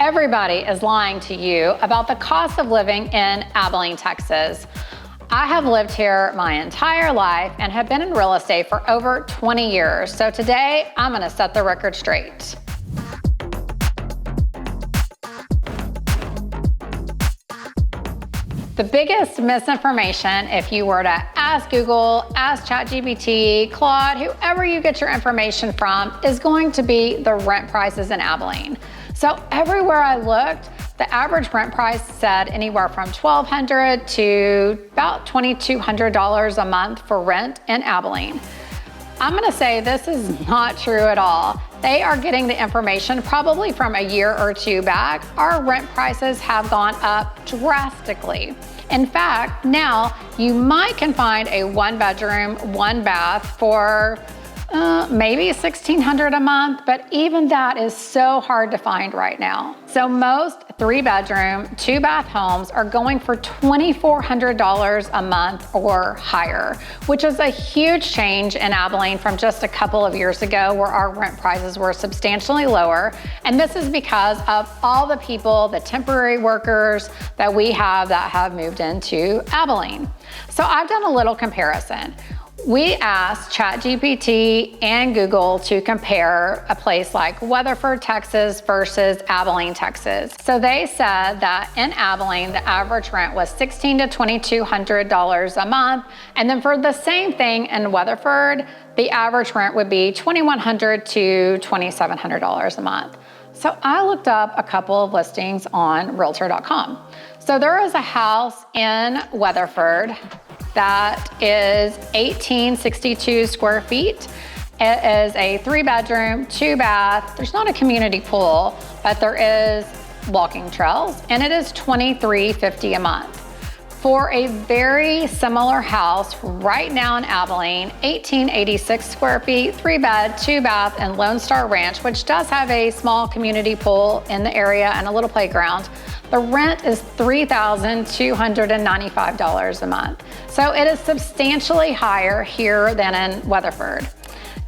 Everybody is lying to you about the cost of living in Abilene, Texas. I have lived here my entire life and have been in real estate for over 20 years. So today, I'm gonna set the record straight. The biggest misinformation, if you were to ask Google, ask ChatGPT, Claude, whoever you get your information from, is going to be the rent prices in Abilene. So everywhere I looked, the average rent price said anywhere from $1,200 to about $2,200 a month for rent in Abilene. I'm gonna say this is not true at all. They are getting the information probably from a year or two back. Our rent prices have gone up drastically. In fact, now you can find a 1-bedroom, 1-bath for maybe $1,600 a month, but even that is so hard to find right now. So most 3-bedroom, 2-bath homes are going for $2,400 a month or higher, which is a huge change in Abilene from just a couple of years ago where our rent prices were substantially lower. And this is because of all the people, the temporary workers that we have that have moved into Abilene. So I've done a little comparison. We asked ChatGPT and Google to compare a place like Weatherford, Texas versus Abilene, Texas. So they said that in Abilene, the average rent was $1,600 to $2,200 a month. And then for the same thing in Weatherford, the average rent would be $2,100 to $2,700 a month. So I looked up a couple of listings on Realtor.com. So there is a house in Weatherford that is 1,862 square feet. It is a 3-bedroom, 2-bath. There's not a community pool, but there is walking trails, and it is $2,350 a month. For a very similar house right now in Abilene, 1,886 square feet, 3-bed, 2-bath, and Lone Star Ranch, which does have a small community pool in the area and a little playground. The rent is $3,295 a month. So it is substantially higher here than in Weatherford.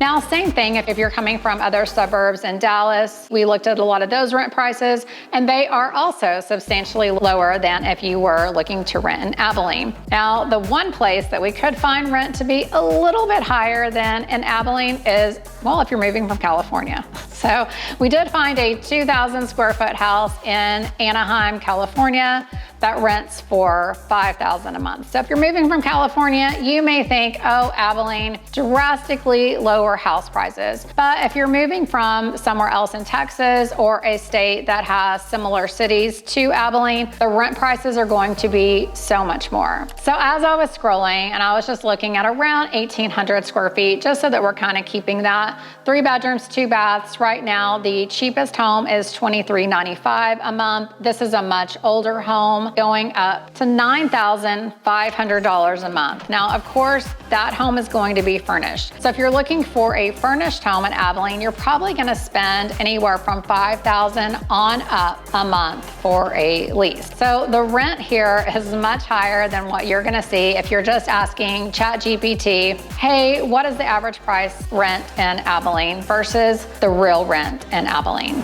Now, same thing if you're coming from other suburbs in Dallas. We looked at a lot of those rent prices, and they are also substantially lower than if you were looking to rent in Abilene. Now, the one place that we could find rent to be a little bit higher than in Abilene is, well, if you're moving from California. So we did find a 2,000 square foot house in Anaheim, California that rents for $5,000 a month. So if you're moving from California, you may think, oh, Abilene, drastically lower house prices. But if you're moving from somewhere else in Texas or a state that has similar cities to Abilene, the rent prices are going to be so much more. So as I was scrolling and I was just looking at around 1,800 square feet, just so that we're kind of keeping that, 3 bedrooms, 2 baths. Right now, the cheapest home is $2,395 a month. This is a much older home, going up to $9,500 a month. Now, of course, that home is going to be furnished. So if you're looking for a furnished home in Abilene, you're probably gonna spend anywhere from $5,000 on up a month for a lease. So the rent here is much higher than what you're gonna see if you're just asking ChatGPT, hey, what is the average price rent in Abilene versus the real rent in Abilene?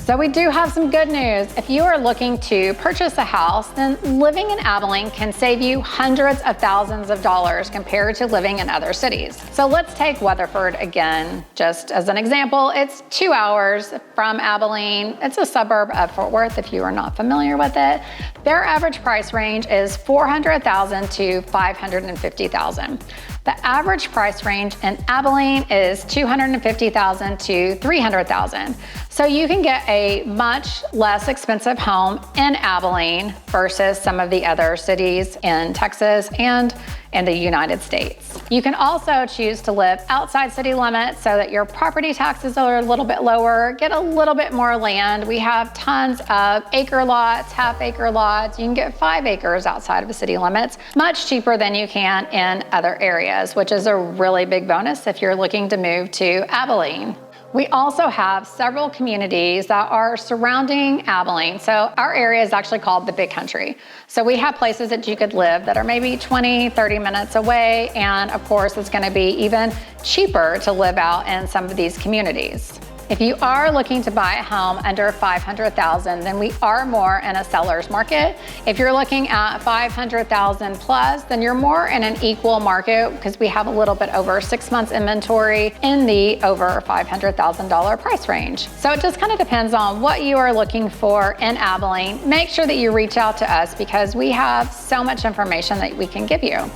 So we do have some good news. If you are looking to purchase a house, then living in Abilene can save you hundreds of thousands of dollars compared to living in other cities. So let's take Weatherford again, just as an example. It's 2 hours from Abilene. It's a suburb of Fort Worth if you are not familiar with it. Their average price range is $400,000 to $550,000. The average price range in Abilene is $250,000 to $300,000. So you can get a much less expensive home in Abilene versus some of the other cities in Texas and in the United States. You can also choose to live outside city limits so that your property taxes are a little bit lower, get a little bit more land. We have tons of acre lots, half-acre lots. You can get 5 acres outside of the city limits, much cheaper than you can in other areas, which is a really big bonus if you're looking to move to Abilene. We also have several communities that are surrounding Abilene. So our area is actually called the Big Country. So we have places that you could live that are maybe 20, 30 minutes away. And of course, it's gonna be even cheaper to live out in some of these communities. If you are looking to buy a home under $500,000, then we are more in a seller's market. If you're looking at $500,000 plus, then you're more in an equal market because we have a little bit over 6 months inventory in the over $500,000 price range. So it just kind of depends on what you are looking for in Abilene. Make sure that you reach out to us because we have so much information that we can give you.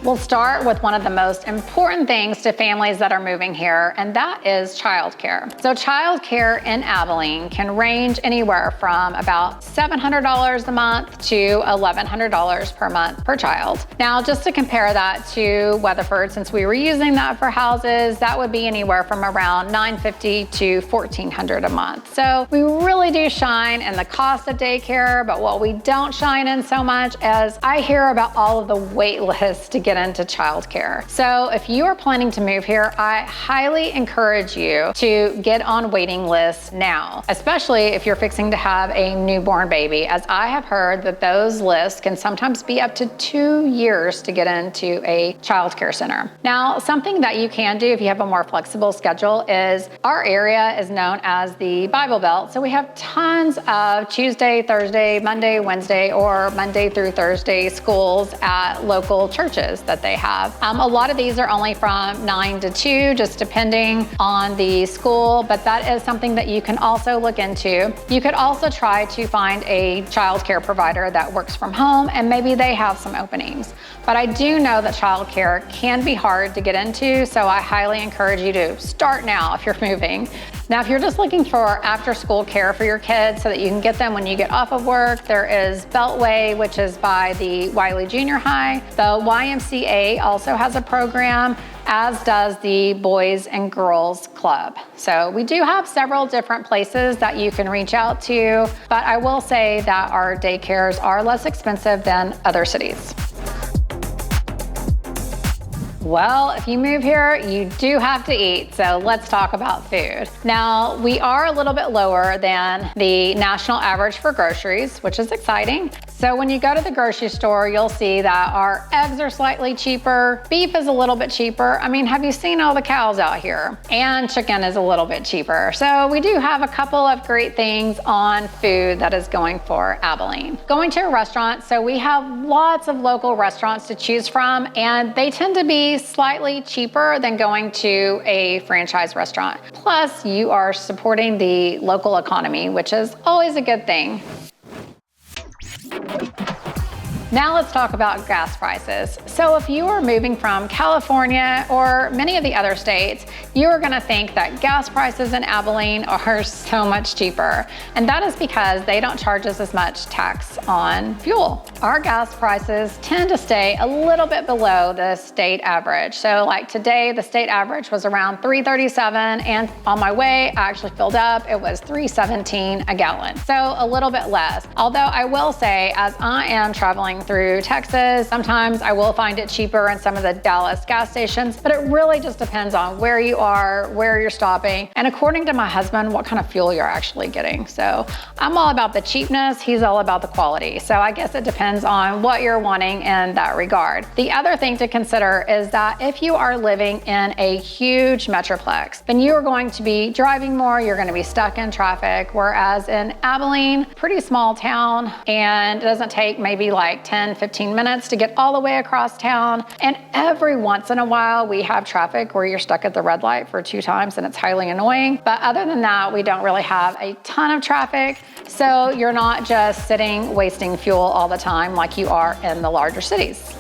We'll start with one of the most important things to families that are moving here, and that is childcare. So childcare in Abilene can range anywhere from about $700 a month to $1,100 per month per child. Now, just to compare that to Weatherford, since we were using that for houses, that would be anywhere from around $950 to $1,400 a month. So we really do shine in the cost of daycare, but what we don't shine in so much as I hear about all of the wait lists to get into childcare. So if you are planning to move here, I highly encourage you to get on waiting lists now, especially if you're fixing to have a newborn baby, as I have heard that those lists can sometimes be up to 2 years to get into a childcare center. Now, something that you can do if you have a more flexible schedule is our area is known as the Bible Belt. So we have tons of Tuesday, Thursday, Monday, Wednesday, or Monday through Thursday schools at local churches that they have. A lot of these are only from 9 to 2, just depending on the school, but that is something that you can also look into. You could also try to find a childcare provider that works from home, and maybe they have some openings. But I do know that childcare can be hard to get into, so I highly encourage you to start now if you're moving. Now, if you're just looking for after-school care for your kids so that you can get them when you get off of work, there is Beltway, which is by the Wiley Junior High. The YMCA also has a program, as does the Boys and Girls Club. So we do have several different places that you can reach out to, but I will say that our daycares are less expensive than other cities. Well, if you move here, you do have to eat, so let's talk about food. Now, we are a little bit lower than the national average for groceries, which is exciting. So when you go to the grocery store, you'll see that our eggs are slightly cheaper, beef is a little bit cheaper. I mean, have you seen all the cows out here? And chicken is a little bit cheaper. So we do have a couple of great things on food that is going for Abilene. Going to a restaurant, so we have lots of local restaurants to choose from, and they tend to be slightly cheaper than going to a franchise restaurant. Plus, you are supporting the local economy, which is always a good thing. Now let's talk about gas prices. So if you are moving from California or many of the other states, you are gonna think that gas prices in Abilene are so much cheaper. And that is because they don't charge us as much tax on fuel. Our gas prices tend to stay a little bit below the state average. So like today, the state average was around $3.37, and on my way, I actually filled up, it was $3.17 a gallon. So a little bit less. Although I will say, as I am traveling through Texas, sometimes I will find it cheaper in some of the Dallas gas stations, but it really just depends on where you are, where you're stopping, and according to my husband, what kind of fuel you're actually getting. So I'm all about the cheapness, he's all about the quality. So I guess it depends on what you're wanting in that regard. The other thing to consider is that if you are living in a huge metroplex, then you are going to be driving more, you're gonna be stuck in traffic, whereas in Abilene, pretty small town, and it doesn't take maybe like 10-15 minutes to get all the way across town. And every once in a while, we have traffic where you're stuck at the red light for 2 times and it's highly annoying. But other than that, we don't really have a ton of traffic. So you're not just sitting wasting fuel all the time like you are in the larger cities.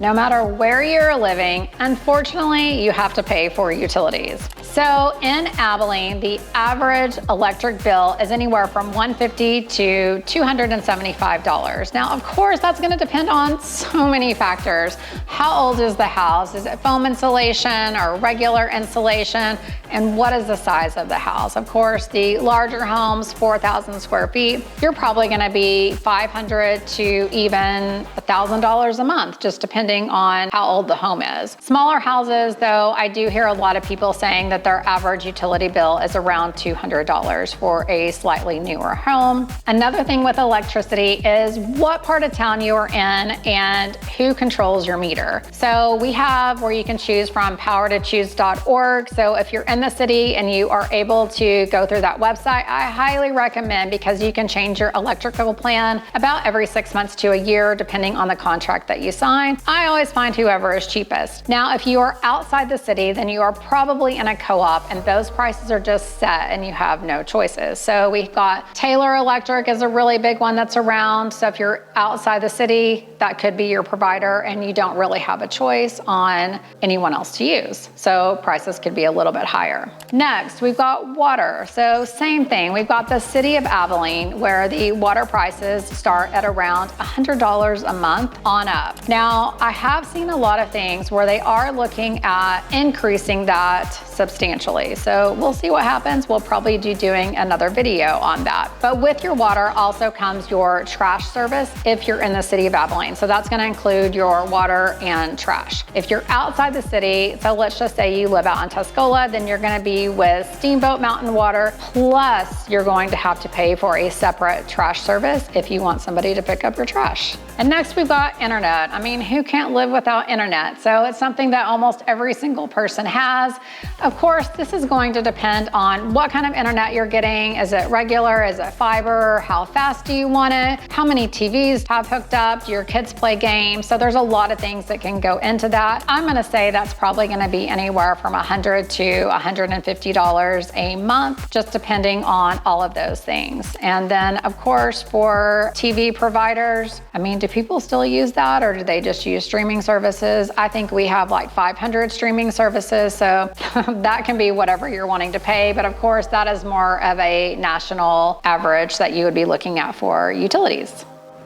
No matter where you're living, unfortunately, you have to pay for utilities. So in Abilene, the average electric bill is anywhere from $150 to $275. Now, of course, that's gonna depend on so many factors. How old is the house? Is it foam insulation or regular insulation? And what is the size of the house? Of course, the larger homes, 4,000 square feet, you're probably gonna be $500 to even $1,000 a month, just depending depending on how old the home is. Smaller houses, though, I do hear a lot of people saying that their average utility bill is around $200 for a slightly newer home. Another thing with electricity is what part of town you are in and who controls your meter. So we have where you can choose from powertochoose.org. So if you're in the city and you are able to go through that website, I highly recommend, because you can change your electrical plan about every 6 months to a year, depending on the contract that you sign. I always find whoever is cheapest. Now, if you are outside the city, then you are probably in a co-op and those prices are just set and you have no choices. So we've got Taylor Electric is a really big one that's around. So if you're outside the city, that could be your provider and you don't really have a choice on anyone else to use. So prices could be a little bit higher. Next, we've got water. So same thing. We've got the city of Abilene where the water prices start at around $100 a month on up. Now, I have seen a lot of things where they are looking at increasing that substantially. So we'll see what happens. We'll probably be doing another video on that. But with your water also comes your trash service if you're in the city of Abilene. So that's gonna include your water and trash. If you're outside the city, so let's just say you live out in Tuscola, then you're gonna be with Steamboat Mountain Water, plus you're going to have to pay for a separate trash service if you want somebody to pick up your trash. And next we've got internet. I mean, who can't live without internet? So it's something that almost every single person has. Of course, this is going to depend on what kind of internet you're getting. Is it regular? Is it fiber? How fast do you want it? How many TVs have hooked up? Do your kids play games? So there's a lot of things that can go into that. I'm gonna say that's probably gonna be anywhere from $100 to $150 a month, just depending on all of those things. And then of course, for TV providers, I mean, do people still use that or do they just use streaming services? I think we have like 500 streaming services, so that can be whatever you're wanting to pay. But of course, that is more of a national average that you would be looking at for utilities.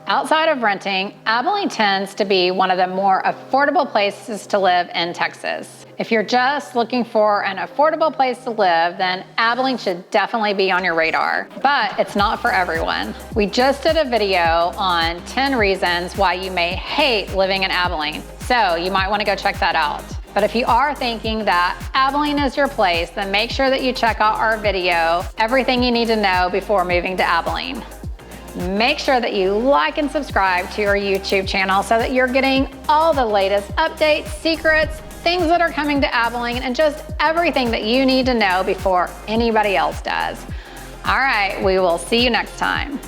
Outside of renting, Abilene tends to be one of the more affordable places to live in Texas. If you're just looking for an affordable place to live, then Abilene should definitely be on your radar. But it's not for everyone. We just did a video on 10 reasons why you may hate living in Abilene. So you might want to go check that out. But if you are thinking that Abilene is your place, then make sure that you check out our video, Everything You Need to Know Before Moving to Abilene. Make sure that you like and subscribe to our YouTube channel so that you're getting all the latest updates, secrets, things that are coming to Abilene, and just everything that you need to know before anybody else does. All right, we will see you next time.